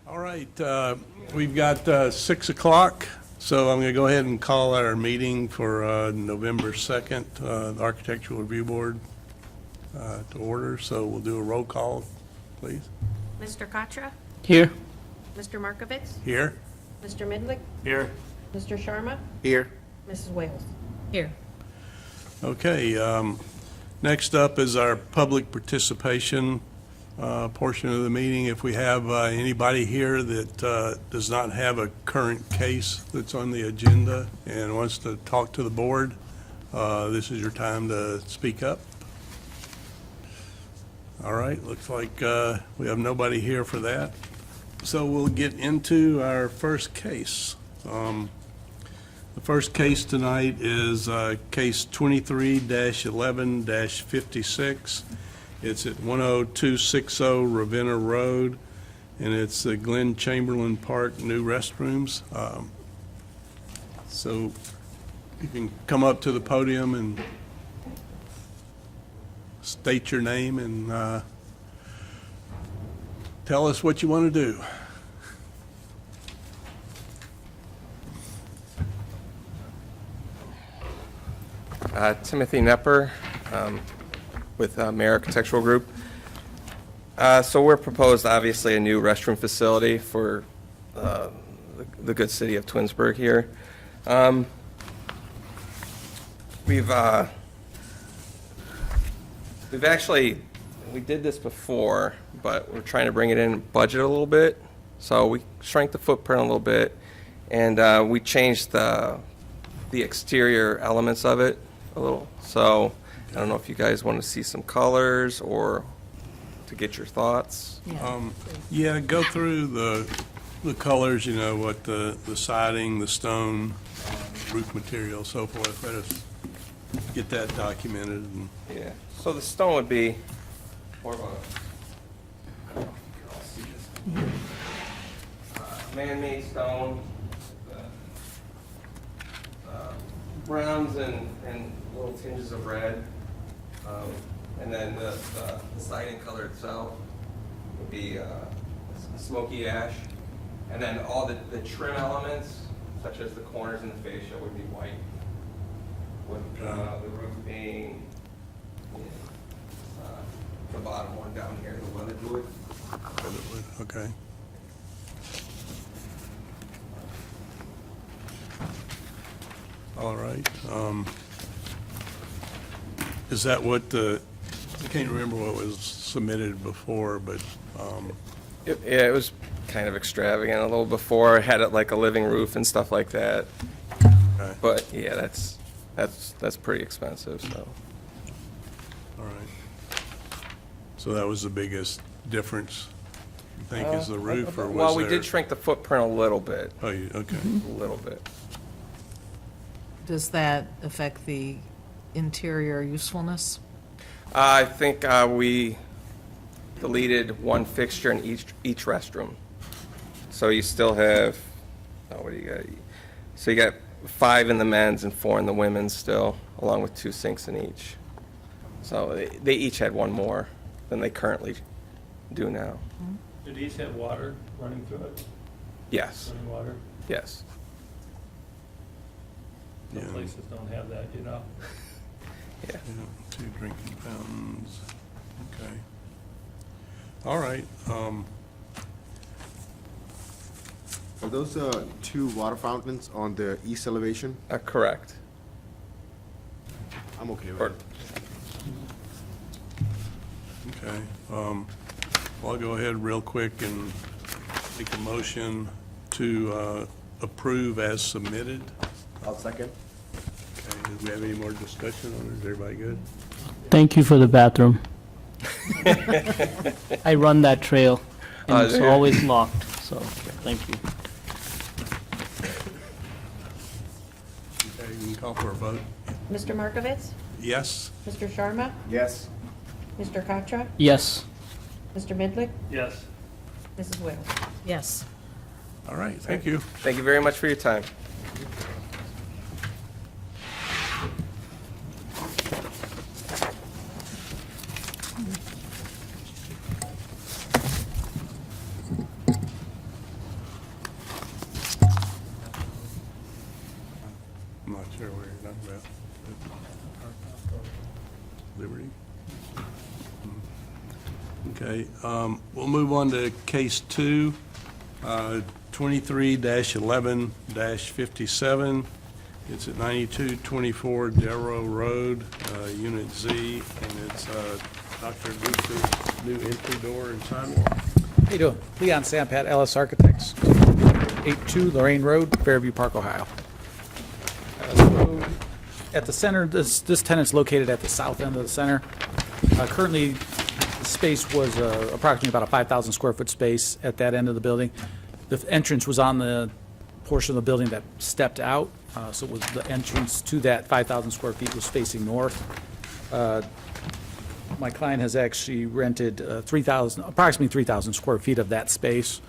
All right, we've got 6 o'clock, so I'm going to go ahead and call our meeting for November 2nd, the Architectural Review Board to order. So we'll do a roll call, please. Mr. Katra? Here. Mr. Markovitz? Here? Mr. Midlick? Here. Mr. Sharma? Here. Mrs. Wales? Here. Okay, next up is our public participation portion of the meeting. If we have anybody here that does not have a current case that's on the agenda and wants to talk to the board, this is your time to speak up. All right, looks like we have nobody here for that. So we'll get into our first case. The first case tonight is case 23-11-56. It's at 10260 Ravenna Road, and it's the Glen Chamberlain Park new restrooms. So you can come up to the podium and state your name and tell us what you want to do. Timothy Nepper with Mayor Architectural Group. So we're proposed, obviously, a new restroom facility for the good city of Twinsburg here. We've actually, we did this before, but we're trying to bring it in budget a little bit. So we shrank the footprint a little bit, and we changed the exterior elements of it a little. So I don't know if you guys want to see some colors or to get your thoughts. Yeah, go through the colors, you know, what the siding, the stone, roof material, so forth. Let us get that documented. And Yeah. So the stone would be more of a, I don't know if you can all see this. Man-made stone, browns and little tinges of red. And then the siding color itself would be smoky ash. And then all the trim elements, such as the corners and the fascia, would be white. With the roof being the bottom one down here, the weathered wood. okay. All right. Is that what I can't remember what was submitted before, but Yeah, it was kind of extravagant a little before. It had it like a living roof and stuff like that. okay. But yeah, that's pretty expensive. So All right. So that was the biggest difference, you think, is the roof, or was well, we there- did shrink the footprint a little bit, Oh, okay. a little bit. Does that affect the interior usefulness? I think we deleted one fixture in each restroom. So you still have, what do you got? So you got 5 in the men's and 4 in the women's still, along with 2 sinks in each. So they each had one more than they currently do now. Do these have water running through it? Yes, Running water? yes. Some Yeah. places don't have that, you know? Yeah. Yeah, 2 drinking fountains, okay. All right, Are those 2 water fountains on the east elevation? Correct. I'm okay with Or- it. okay. Well, I'll go ahead real quick and make a motion to approve as submitted. I'll second. Okay, do we have any more discussion on it? Is everybody good? Thank you for the bathroom. I run that trail, and it's there. always locked, so thank you. Okay, you can call for a vote. Mr. Markovitz? Yes? Mr. Sharma? Yes. Mr. Katra? Yes. Mr. Midlick? Yes. Mrs. Wales? Yes. All right, thank you. Thank you very much for your time. not sure what you're talking about. Liberty? Okay, we'll move on to case 2, 23-11-57. It's at 9224 Darrow Road, Unit Z, and it's Dr. Guster's new entry door and sidewalk. How you doing? Leon Sampat, Ellis Architects, 82 Lorraine Road, Fairview Park, Ohio. So at the center, this tenant's located at the south end of the center. Currently, the space was approximately about a 5,000 square foot space at that end of the building. The entrance was on the portion of the building that stepped out, so it was the entrance to that 5,000 square feet was facing north. My client has actually rented approximately 3,000 square feet of that space.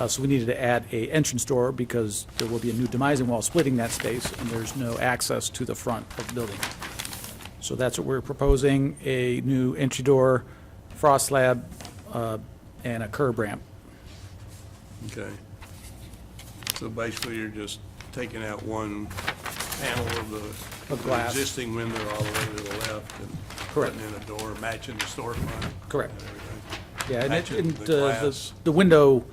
So we needed to add a entrance door because there will be a new demising wall splitting that space, and there's no access to the front of the building. So that's what we're proposing, a new entry door, frost slab, and a curb ramp. Okay. So basically, you're just taking out one panel of the glass. existing window all the way to the left and Correct. putting in a door matching the storefront. Correct. and everything. Yeah, and Matching the the glass. window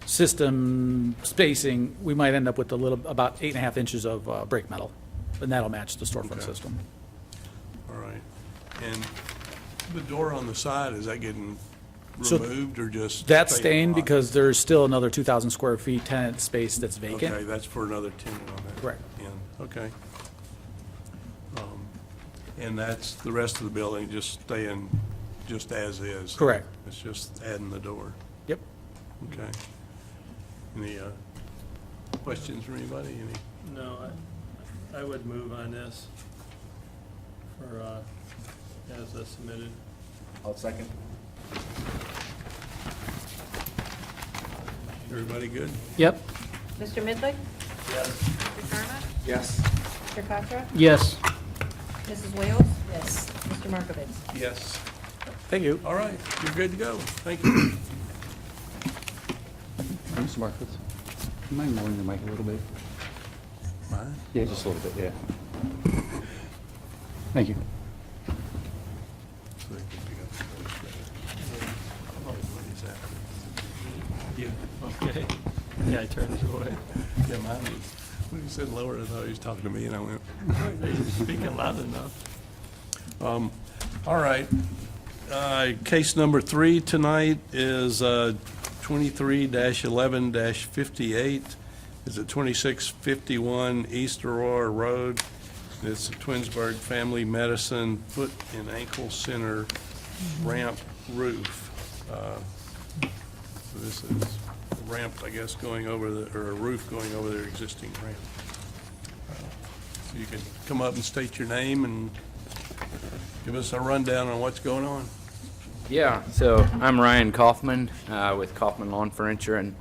system spacing, we might end up with about 8.5 inches of brake metal, and that'll match the storefront Okay. system. All right. And the door on the side, is that getting So removed or just? That's staying staying locked? because there's still another 2,000 square feet tenant space that's vacant. Okay, that's for another tenant on that. Correct. end. Okay. And that's the rest of the building just staying just as is? Correct. It's just adding the door? Yep. Okay. Any questions from anybody? Any? No, I would move on this for, as submitted. I'll second. Everybody good? Yep. Mr. Midlick? Yes. Mr. Karma? Yes. Mr. Katra? Yes. Mrs. Wales? Yes. Mr. Markovitz? Yes. Thank you. All right, you're good to go. Thank you. Mr. Marcus, you mind lowering your mic a little bit? Mine? Yeah, just a little bit, yeah. Thank you. So they can pick up the voice better. What is that? Okay. Yeah, I turned it away. Yeah, mine was, when he said lower, I thought he was talking to me, and I went, They speaking loud enough. all right. Case number 3 tonight is 23-11-58. It's at 2651 East Aurora Road. It's a Twinsburg Family Medicine Foot and Ankle Center ramp roof. So this is a ramp, I guess, going over or a roof going over their existing ramp. So you can come up and state your name and give us a rundown on what's going on. Yeah, so I'm Ryan Kaufman with Kaufman Lawn Furniture, and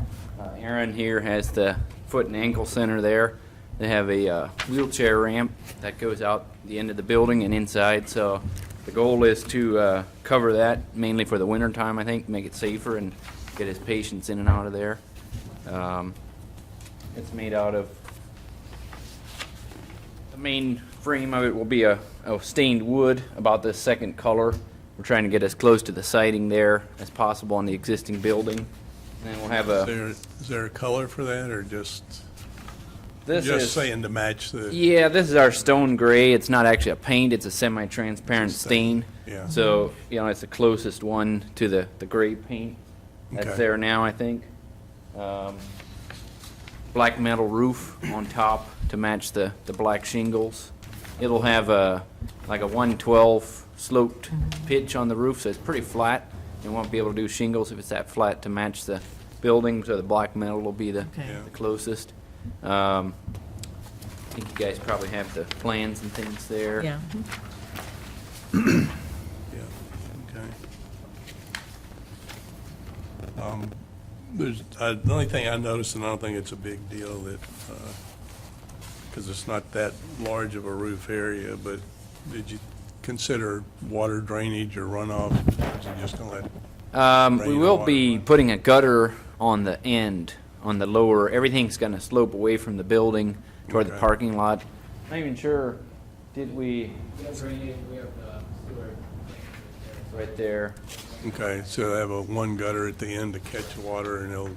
Aaron here has the foot and ankle center there. They have a wheelchair ramp that goes out the end of the building and inside, so the goal is to cover that mainly for the winter time, I think, make it safer and get his patients in and out of there. It's made out of, the main frame of it will be a stained wood, about the second color. We're trying to get as close to the siding there as possible on the existing building. And then we'll have Is there a color for that, or just this is, saying to match the? yeah, this is our stone gray. It's not actually a paint, it's a semi-transparent It's a stain, stain. yeah. So, you know, it's the closest one to the gray paint that's Okay. there now, I think. Black metal roof on top to match the black shingles. It'll have like a 112 sloped pitch on the roof, so it's pretty flat. You won't be able to do shingles if it's that flat to match the building, so the black metal will be the Okay. Yeah. closest. I think you guys probably have the plans and things there. Yeah. Yeah, okay. There's, the only thing I noticed, and I don't think it's a big deal, that, because it's not that large of a roof area, but did you consider water drainage or runoff? Or is it just gonna let? We Rain will or be water. putting a gutter on the end, on the lower, everything's gonna slope away from the building toward the Okay. parking lot. Not even sure, did we? We have drainage, we have sewer right there. Okay, so they have a one gutter at the end to catch the water, and it'll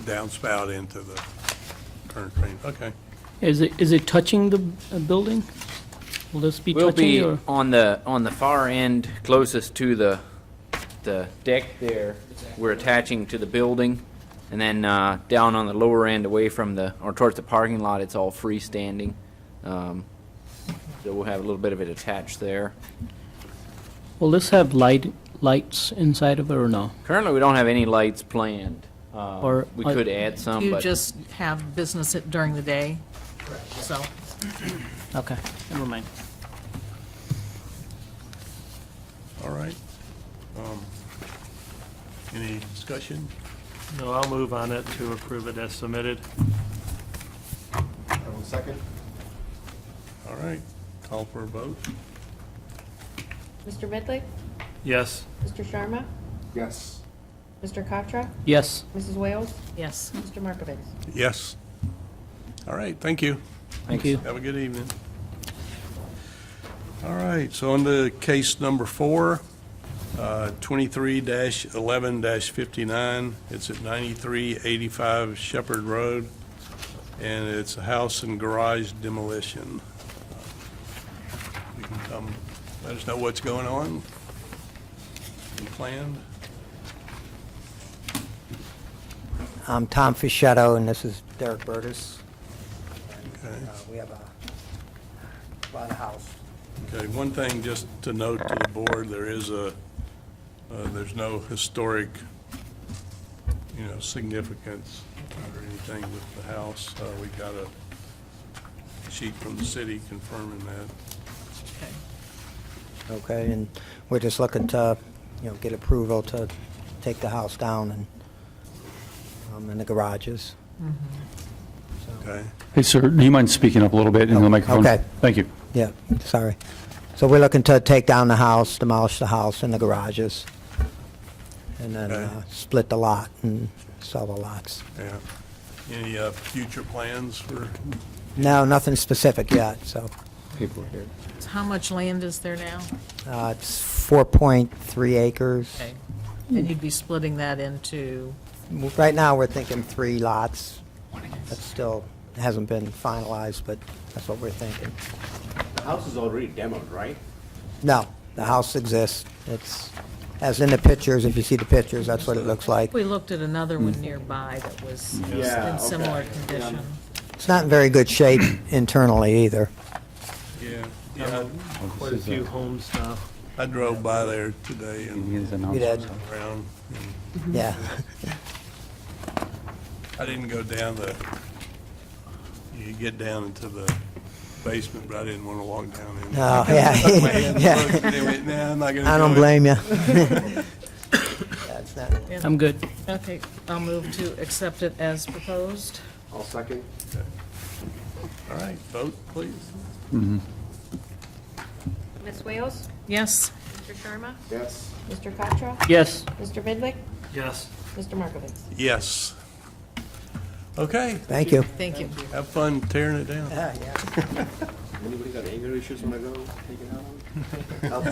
downspout into the current drain. Okay. Is it touching the building? Will this be We'll touching be it, or? on the far end closest to the deck there. We're attaching to the building. And then down on the lower end away from or towards the parking lot, it's all freestanding. So we'll have a little bit of it attached there. Will this have lights inside of it or no? Currently, we don't have any lights planned. Or- We could add some, Do you but just have business during the day? So, Okay, never mind. All right. Any discussion? No, I'll move on it to approve it as submitted. I will second. All right, call for a vote. Mr. Midley, Yes. Mr. Sharma, Yes. Mr. Katra, Yes. Mrs. Wales, yes. Mr. Markovitz. Yes. All right, thank you. Thank you. Have a good evening. All right, so on to case number 4, 23-11-59. It's at 9385 Shepherd Road, and it's a house and garage demolition. You can come, let us know what's going on and planned. I'm Tom Fischetto, and this is Derek Burtis. Okay. We have bought a house. Okay, one thing just to note to the board, there's no historic, significance or anything with the house. We got a sheet from the city confirming that. Okay, and we're just looking to, get approval to take the house down and the garages. Okay, Hey, sir, do you mind speaking up a little bit into the microphone? Okay. Thank you. Yeah, sorry. So we're looking to take down the house, demolish the house and the garages, and then Okay. split the lot and sell the lots. yeah. Any future plans for, No, nothing specific yet, so Paperwork here. So how much land is there now? it's 4.3 acres. Okay. And you'd be splitting that into, Right now, we're thinking 3 lots. That still hasn't been finalized, but that's what we're thinking. The house is already demoed, right? No, the house exists. It's, as in the pictures, if you see the pictures, that's what it looks like. we looked at another one nearby that was Yeah, in similar okay. condition. It's not in very good shape internally either. yeah, Quite a few homes now. I drove by there today and You did? around. Yeah. I didn't go down you get down into the basement, but I didn't want to walk down in. Oh, Stuck my yeah. hand in Yeah. the book, and they went, "Nah, I'm not gonna I don't do it." blame you. Yeah, it's not. I'm good. Okay, I'll move to accept it as proposed. I'll second. All right, vote, please. Ms. Wales, Yes. Mr. Sharma, Yes. Mr. Katra, Yes. Mr. Midley, Yes. Mr. Markovitz. Yes. Okay, Thank you. Thank you. have fun tearing it down. Yeah, yeah. Anybody got anger issues when I go take it out?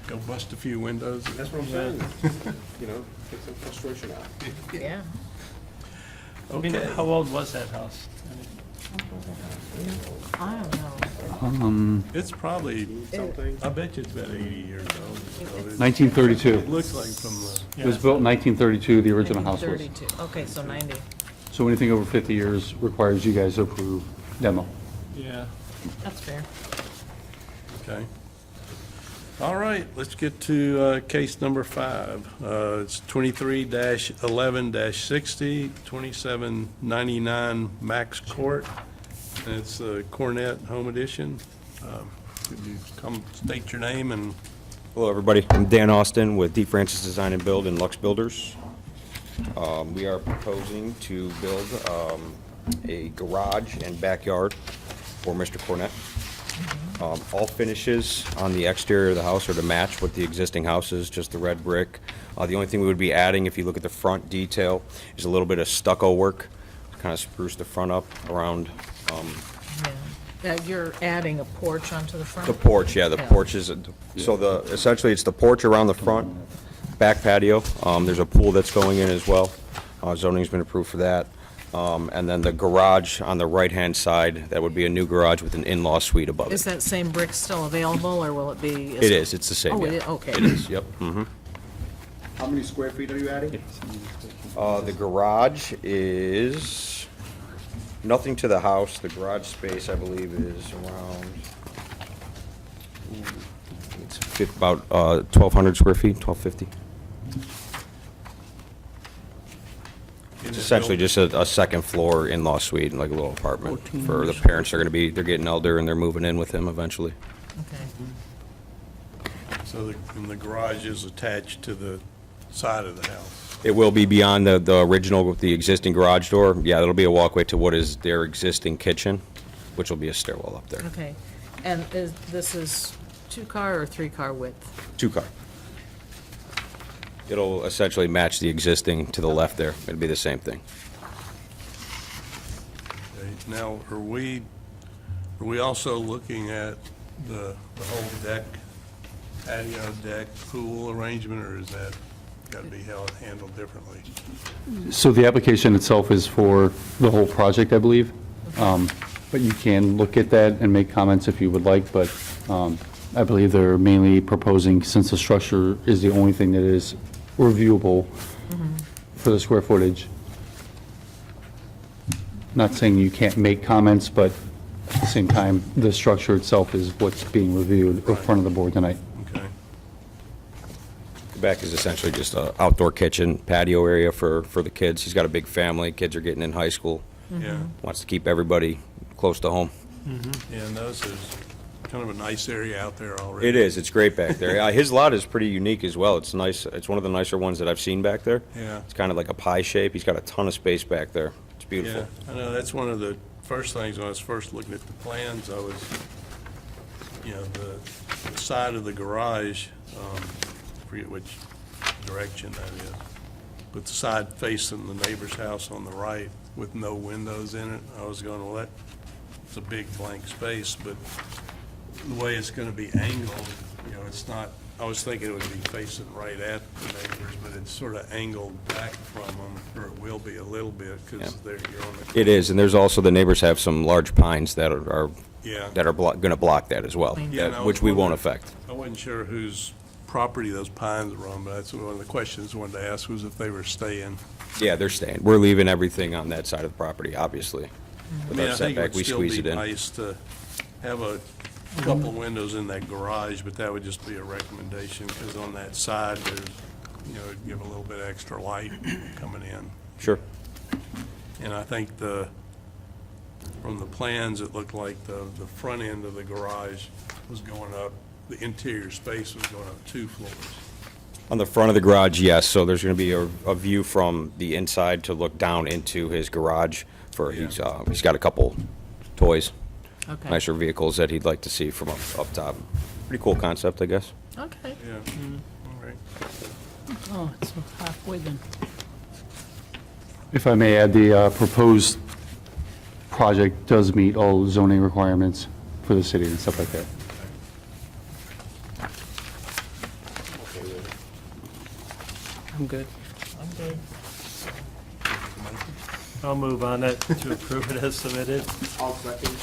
Go bust a few windows. That's what I'm saying. Take some frustration out. Yeah. I mean, Okay. how old was that house? I don't know. It's probably, Something. I bet you it's about 80 years old. So it 1932. looks like from the, It was built in 1932, the original house was. 1932. Okay, so 90. So anything over 50 years requires you guys to approve demo. Yeah. That's fair. okay. All right, let's get to case number 5. It's 23-11-60, 2799 Max Court. And it's the Cornet Home Edition. Could you come state your name and, Hello, everybody. I'm Dan Austin with D. Francis Design and Build and Lux Builders. We are proposing to build a garage and backyard for Mr. Cornet. All finishes on the exterior of the house are to match what the existing house is, just the red brick. The only thing we would be adding, if you look at the front detail, is a little bit of stucco work, kind of spruce the front up around You're adding a porch onto the front? the porch, yeah, the Yeah. porch is, essentially, it's the porch around the front, back patio. There's a pool that's going in as well. Zoning's been approved for that. And then the garage on the right-hand side, that would be a new garage with an in-law suite above Is it. that same brick still available, or will it be? It is, it's the same, Oh, it yeah. is, okay. It is, yep. Mhm. How many square feet are you adding? The garage is, nothing to the house. The garage space, I believe, is around, it's about 1,200 square feet, 1,250. It's essentially just a second floor in-law suite, like a little apartment for the parents. They're getting older and they're moving in with him eventually. Okay. So and the garage is attached to the side of the house. It will be beyond the original, the existing garage door. Yeah, it'll be a walkway to what is their existing kitchen, which will be a stairwell up there. Okay. And this is 2-car or 3-car width? 2-car. It'll essentially match the existing to the left there. It'll be the same thing. Okay, now, are we also looking at the whole deck, patio deck, pool arrangement, or is that got to be handled differently? So the application itself is for the whole project, I believe. But you can look at that and make comments if you would like, but I believe they're mainly proposing, since the structure is the only thing that is reviewable for the square footage. Not saying you can't make comments, but at the same time, the structure itself is what's being reviewed in front of the board tonight. Okay. The back is essentially just an outdoor kitchen, patio area for the kids. He's got a big family. Kids are getting in high school. Yeah. Wants to keep everybody close to home. Yeah, and those is kind of a nice area out there already. It is. It's great back there. His lot is pretty unique as well. It's nice. It's one of the nicer ones that I've seen back there. Yeah. It's kind of like a pie shape. He's got a ton of space back there. It's beautiful. Yeah, I know, that's one of the first things when I was first looking at the plans, I was, the side of the garage, I forget which direction that is, but the side facing the neighbor's house on the right with no windows in it, I was going, well, it's a big blank space, but the way it's going to be angled, it's not, I was thinking it would be facing right at the neighbors, but it's sort of angled back from them, or it will be a little bit, because you're on the. It is, and there's also, the neighbors have some large pines that are Yeah. going to block that as well, Yeah, and I was which we won't wondering- affect. I wasn't sure whose property those pines were on, but that's one of the questions I wanted to ask, was if they were staying. Yeah, they're staying. We're leaving everything on that side of the property, obviously. With I our think it setback, would we still squeeze be it in. nice to have a couple windows in that garage, but that would just be a recommendation, because on that side, there's, it'd give a little bit extra light coming in. Sure. And I think from the plans, it looked like the front end of the garage was going up, the interior space was going up 2 floors. On the front of the garage, yes, so there's going to be a view from the inside to look down into his garage for, he's got a couple toys, Okay. nicer vehicles that he'd like to see from up top. Pretty cool concept, I guess. Okay. Yeah, all right. Oh, it's halfway then. If I may add, the proposed project does meet all zoning requirements for the city and stuff like that. I'm good. I'm good. I'll move on that to approve it as submitted. I'll second.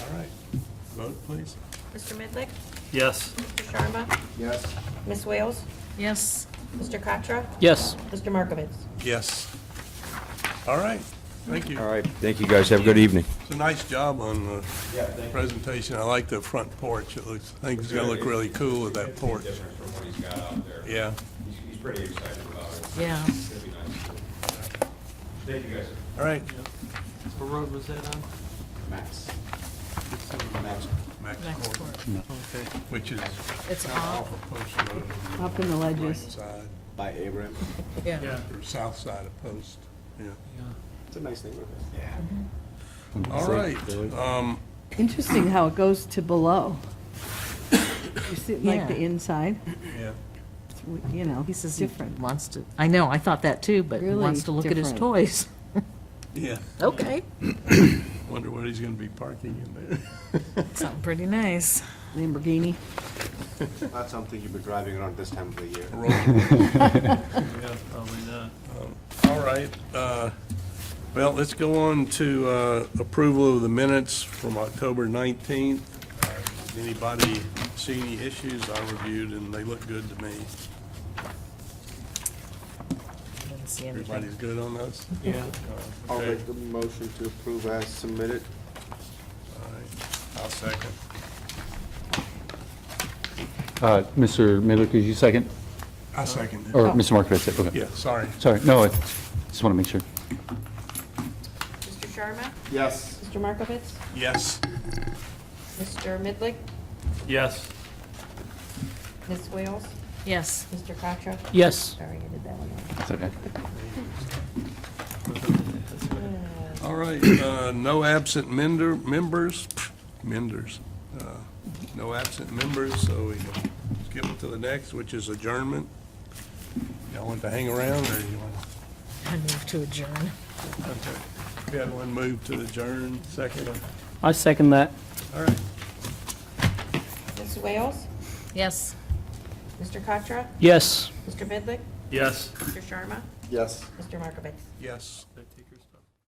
All right. Vote, please. Mr. Midlick? Yes. Mr. Sharma? Yes. Ms. Wales? Yes. Mr. Katra? Yes. Mr. Markovitz? Yes. All right, thank you. All right, thank you, guys. Have a good evening. It's a nice job on the presentation. I like the front porch. I think it's going to look really cool with that porch. Different from what he's got out there. Yeah. He's pretty excited about it. Yeah. It'll be nice. Thank you, guys. All right. What road was that on? Max. Max Next Court, court. Okay. which is It's kind of off. off of Post Road. Up in the Right ledges. side, By Abraham. Yeah. or south side of Post, yeah. It's a nice neighborhood. All right. Interesting how it goes to below. You see, like the Yeah. inside. Yeah. you know, He says he different. wants to, I know, I thought that too, but he Really wants to look at his different. toys. Yeah. Okay. Wonder what he's going to be parking in there. Something pretty nice. Lamborghini. Not something you'll be driving around this time of the year. Yeah, probably not. All right. Well, let's go on to approval of the minutes from October 19th. Anybody see any issues? I reviewed and they look good to me. Didn't see anything. Everybody's good on those? Yeah. I'll Okay. make the motion to approve as submitted. All right. I'll second. Mr. Miller, could you second? I second it. Or Mr. Markovich, said, okay. Yeah, sorry. Sorry, no, I just want to make sure. Mr. Sharma? Yes. Mr. Markovitz? Yes. Mr. Midlick? Yes. Ms. Wales? Yes. Mr. Concho? Yes. Sorry, I did that one wrong. It's okay. All right, no absent members, no absent members, so we can skip it to the next, which is adjournment. Y'all want to hang around, or you want I move to adjourn. to? Okay. We had one move to adjourn, second. I second that. All right. Ms. Wales? Yes. Mr. Concho? Yes. Mr. Midlick? Yes. Mr. Sharma? Yes. Mr. Markovitz? Yes.